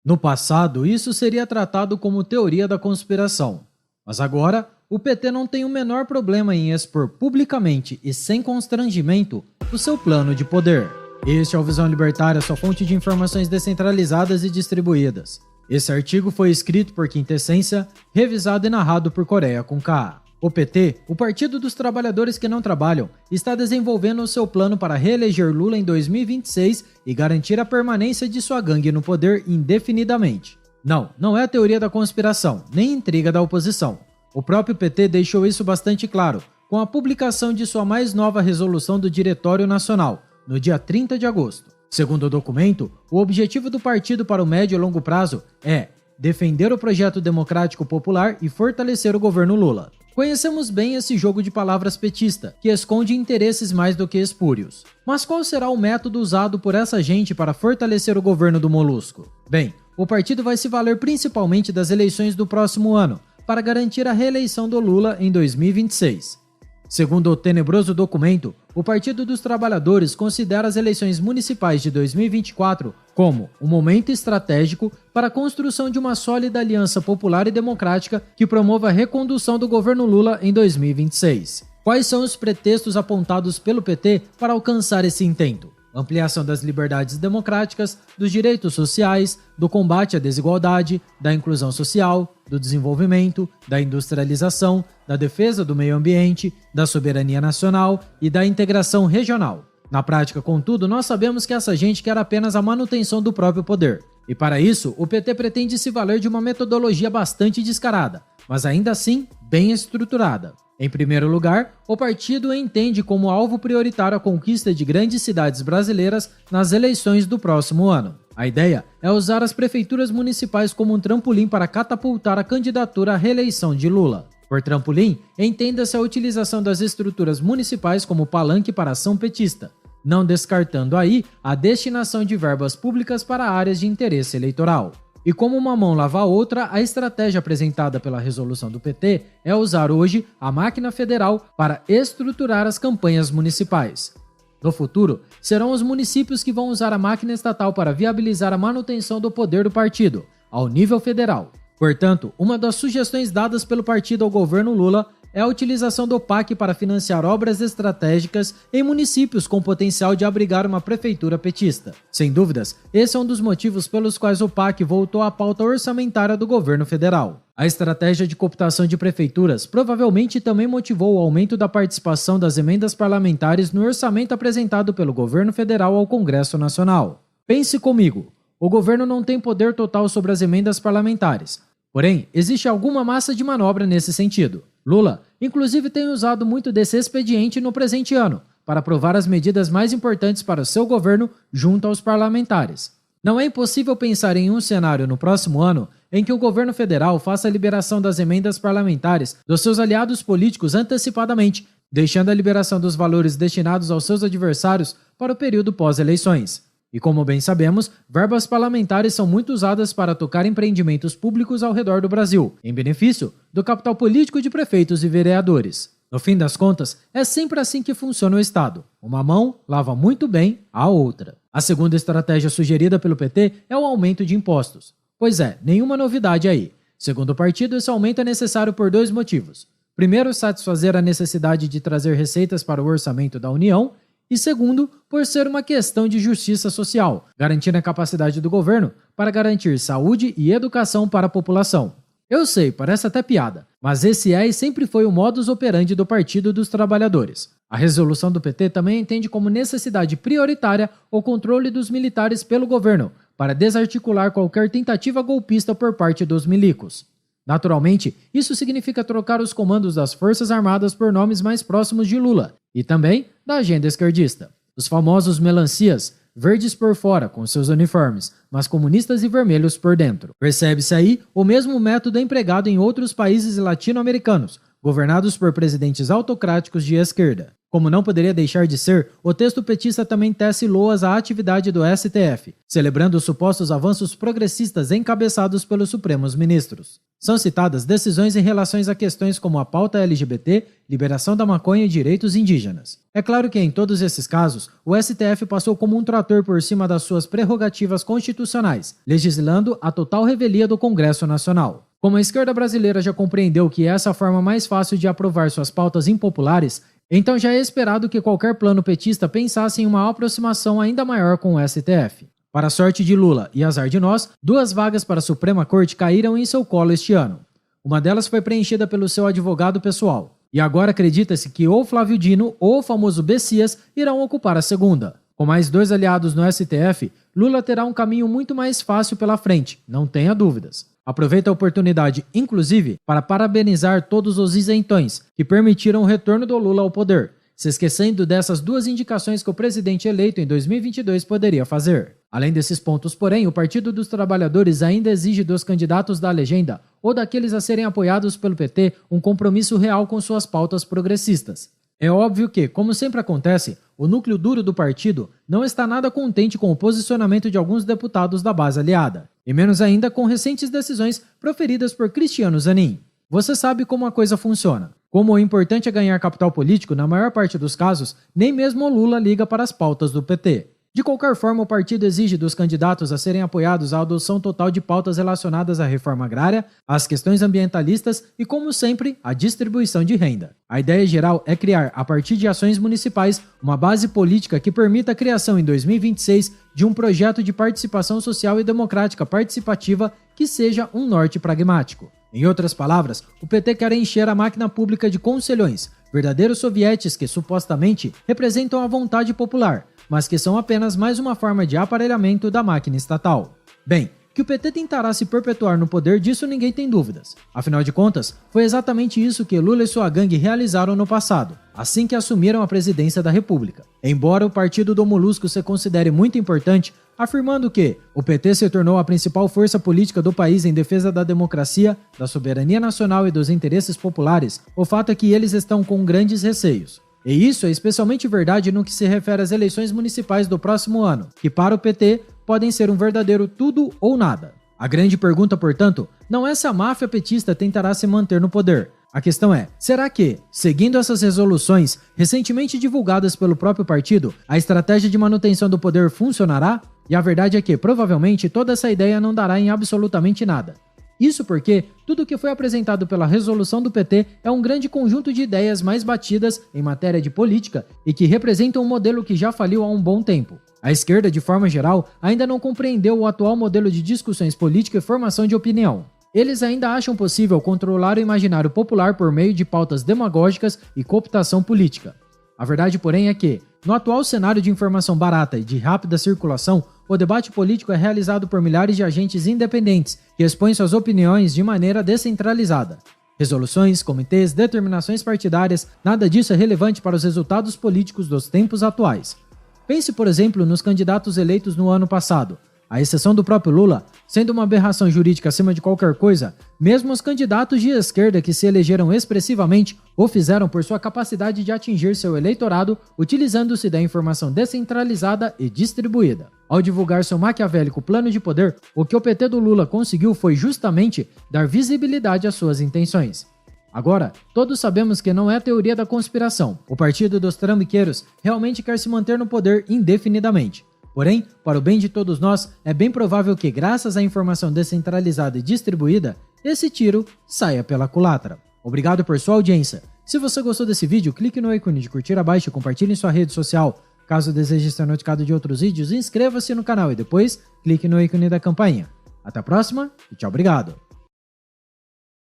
No passado, isso seria tratado como teoria da conspiração. Mas agora, o PT não tem o menor problema em expor publicamente e sem constrangimento o seu plano de poder. Este é o Visão Libertária, sua fonte de informações descentralizadas e distribuídas. Esse artigo foi escrito por Quintessência, revisado e narrado por Coreia com K. O PT, o Partido dos Trabalhadores que Não Trabalham, está desenvolvendo o seu plano para reeleger Lula em 2026 e garantir a permanência de sua gangue no poder indefinidamente. Não é teoria da conspiração, nem intriga da oposição. O próprio PT deixou isso bastante claro, com a publicação de sua mais nova resolução do Diretório Nacional, no dia 30 de agosto. Segundo o documento, o objetivo do partido para o médio e longo prazo é defender o projeto democrático popular e fortalecer o governo Lula. Conhecemos bem esse jogo de palavras petista, que esconde interesses mais do que espúrios. Mas qual será o método usado por essa gente para fortalecer o governo do Molusco? Bem, o partido vai se valer principalmente das eleições do próximo ano, para garantir a reeleição do Lula em 2026. Segundo o tenebroso documento, o Partido dos Trabalhadores considera as eleições municipais de 2024 como um momento estratégico para a construção de uma sólida aliança popular e democrática que promova a recondução do governo Lula em 2026. Quais são os pretextos apontados pelo PT para alcançar esse intento? Ampliação das liberdades democráticas, dos direitos sociais, do combate à desigualdade, da inclusão social, do desenvolvimento, da industrialização, da defesa do meio ambiente, da soberania nacional e da integração regional. Na prática, contudo, nós sabemos que essa gente quer apenas a manutenção do próprio poder. E para isso, o PT pretende se valer de uma metodologia bastante descarada, mas ainda assim bem estruturada. Em primeiro lugar, o partido entende como alvo prioritário a conquista de grandes cidades brasileiras nas eleições do próximo ano. A ideia é usar as prefeituras municipais como um trampolim para catapultar a candidatura à reeleição de Lula. Por trampolim, entenda-se a utilização das estruturas municipais como palanque para a ação petista, não descartando aí a destinação de verbas públicas para áreas de interesse eleitoral. E como uma mão lava a outra, a estratégia apresentada pela resolução do PT é usar hoje a máquina federal para estruturar as campanhas municipais. No futuro, serão os municípios que vão usar a máquina estatal para viabilizar a manutenção do poder do partido, ao nível federal. Portanto, uma das sugestões dadas pelo partido ao governo Lula é a utilização do PAC para financiar obras estratégicas em municípios com potencial de abrigar uma prefeitura petista. Sem dúvidas, esse é um dos motivos pelos quais o PAC voltou à pauta orçamentária do governo federal. A estratégia de cooptação de prefeituras provavelmente também motivou o aumento da participação das emendas parlamentares no orçamento apresentado pelo governo federal ao Congresso Nacional. Pense comigo, o governo não tem poder total sobre as emendas parlamentares, porém, existe alguma massa de manobra nesse sentido. Lula, inclusive, tem usado muito desse expediente no presente ano, para aprovar as medidas mais importantes para o seu governo junto aos parlamentares. Não é impossível pensar em um cenário no próximo ano em que o governo federal faça a liberação das emendas parlamentares dos seus aliados políticos antecipadamente, deixando a liberação dos valores destinados aos seus adversários para o período pós-eleições. E como bem sabemos, verbas parlamentares são muito usadas para tocar empreendimentos públicos ao redor do Brasil, em benefício do capital político de prefeitos e vereadores. No fim das contas, é sempre assim que funciona o Estado. Uma mão lava muito bem a outra. A segunda estratégia sugerida pelo PT é o aumento de impostos. Pois é, nenhuma novidade aí. Segundo o partido, esse aumento é necessário por dois motivos. Primeiro, satisfazer a necessidade de trazer receitas para o orçamento da União, e segundo, por ser uma questão de justiça social, garantindo a capacidade do governo para garantir saúde e educação para a população. Eu sei, parece até piada, mas esse é e sempre foi o modus operandi do Partido dos Trabalhadores. A resolução do PT também entende como necessidade prioritária o controle dos militares pelo governo, para desarticular qualquer tentativa golpista por parte dos milicos. Naturalmente, isso significa trocar os comandos das Forças Armadas por nomes mais próximos de Lula e também da agenda esquerdista. Os famosos melancias, verdes por fora com seus uniformes, mas comunistas e vermelhos por dentro. Percebe-se aí o mesmo método empregado em outros países latino-americanos, governados por presidentes autocráticos de esquerda. Como não poderia deixar de ser, o texto petista também tece loas à atividade do STF, celebrando os supostos avanços progressistas encabeçados pelos Supremos Ministros. São citadas decisões em relação a questões como a pauta LGBT, liberação da maconha e direitos indígenas. É claro que em todos esses casos, o STF passou como um trator por cima das suas prerrogativas constitucionais, legislando a total revelia do Congresso Nacional. Como a esquerda brasileira já compreendeu que essa é a forma mais fácil de aprovar suas pautas impopulares, então já é esperado que qualquer plano petista pensasse em uma aproximação ainda maior com o STF. Para a sorte de Lula e azar de nós, 2 vagas para a Suprema Corte caíram em seu colo este ano. Uma delas foi preenchida pelo seu advogado pessoal. E agora acredita-se que ou Flávio Dino ou o famoso Bessias irão ocupar a segunda. Com mais 2 aliados no STF, Lula terá um caminho muito mais fácil pela frente, não tenha dúvidas. Aproveita a oportunidade, inclusive, para parabenizar todos os isentões que permitiram o retorno do Lula ao poder, se esquecendo dessas 2 indicações que o presidente eleito em 2022 poderia fazer. Além desses pontos, porém, o Partido dos Trabalhadores ainda exige dos candidatos da legenda ou daqueles a serem apoiados pelo PT um compromisso real com suas pautas progressistas. É óbvio que, como sempre acontece, o núcleo duro do partido não está nada contente com o posicionamento de alguns deputados da base aliada, e menos ainda com recentes decisões proferidas por Cristiano Zanin. Você sabe como a coisa funciona. Como o importante é ganhar capital político, na maior parte dos casos, nem mesmo o Lula liga para as pautas do PT. De qualquer forma, o partido exige dos candidatos a serem apoiados a adoção total de pautas relacionadas à reforma agrária, às questões ambientalistas e, como sempre, à distribuição de renda. A ideia geral é criar, a partir de ações municipais, uma base política que permita a criação em 2026 de um projeto de participação social e democrática participativa que seja um norte pragmático. Em outras palavras, o PT quer encher a máquina pública de conselhões, verdadeiros sovietes que supostamente representam a vontade popular, mas que são apenas mais uma forma de aparelhamento da máquina estatal. Bem, que o PT tentará se perpetuar no poder, disso ninguém tem dúvidas. Afinal de contas, foi exatamente isso que Lula e sua gangue realizaram no passado, assim que assumiram a presidência da República. Embora o Partido do Molusco se considere muito importante, afirmando que o PT se tornou a principal força política do país em defesa da democracia, da soberania nacional e dos interesses populares, o fato é que eles estão com grandes receios. E isso é especialmente verdade no que se refere às eleições municipais do próximo ano, que para o PT podem ser um verdadeiro tudo ou nada. A grande pergunta, portanto, não é se a máfia petista tentará se manter no poder. A questão é, será que, seguindo essas resoluções recentemente divulgadas pelo próprio partido, a estratégia de manutenção do poder funcionará? E a verdade é que, provavelmente, toda essa ideia não dará em absolutamente nada. Isso porque tudo o que foi apresentado pela resolução do PT é um grande conjunto de ideias mais batidas em matéria de política e que representam um modelo que já faliu há um bom tempo. A esquerda, de forma geral, ainda não compreendeu o atual modelo de discussões políticas e formação de opinião. Eles ainda acham possível controlar o imaginário popular por meio de pautas demagógicas e cooptação política. A verdade, porém, é que, no atual cenário de informação barata e de rápida circulação, o debate político é realizado por milhares de agentes independentes que expõem suas opiniões de maneira descentralizada. Resoluções, comitês, determinações partidárias, nada disso é relevante para os resultados políticos dos tempos atuais. Pense, por exemplo, nos candidatos eleitos no ano passado. À exceção do próprio Lula, sendo uma aberração jurídica acima de qualquer coisa, mesmo os candidatos de esquerda que se elegeram expressivamente o fizeram por sua capacidade de atingir seu eleitorado utilizando-se da informação descentralizada e distribuída. Ao divulgar seu maquiavélico plano de poder, o que o PT do Lula conseguiu foi justamente dar visibilidade às suas intenções. Agora, todos sabemos que não é a teoria da conspiração. O partido dos trambiqueiros realmente quer se manter no poder indefinidamente. Porém, para o bem de todos nós, é bem provável que, graças à informação descentralizada e distribuída, esse tiro saia pela culatra. Obrigado por sua audiência. Se você gostou desse vídeo, clique no ícone de curtir abaixo e compartilhe em sua rede social. Caso deseje ser notificado de outros vídeos, inscreva-se no canal e depois clique no ícone da campainha. Até a próxima e tchau, obrigado!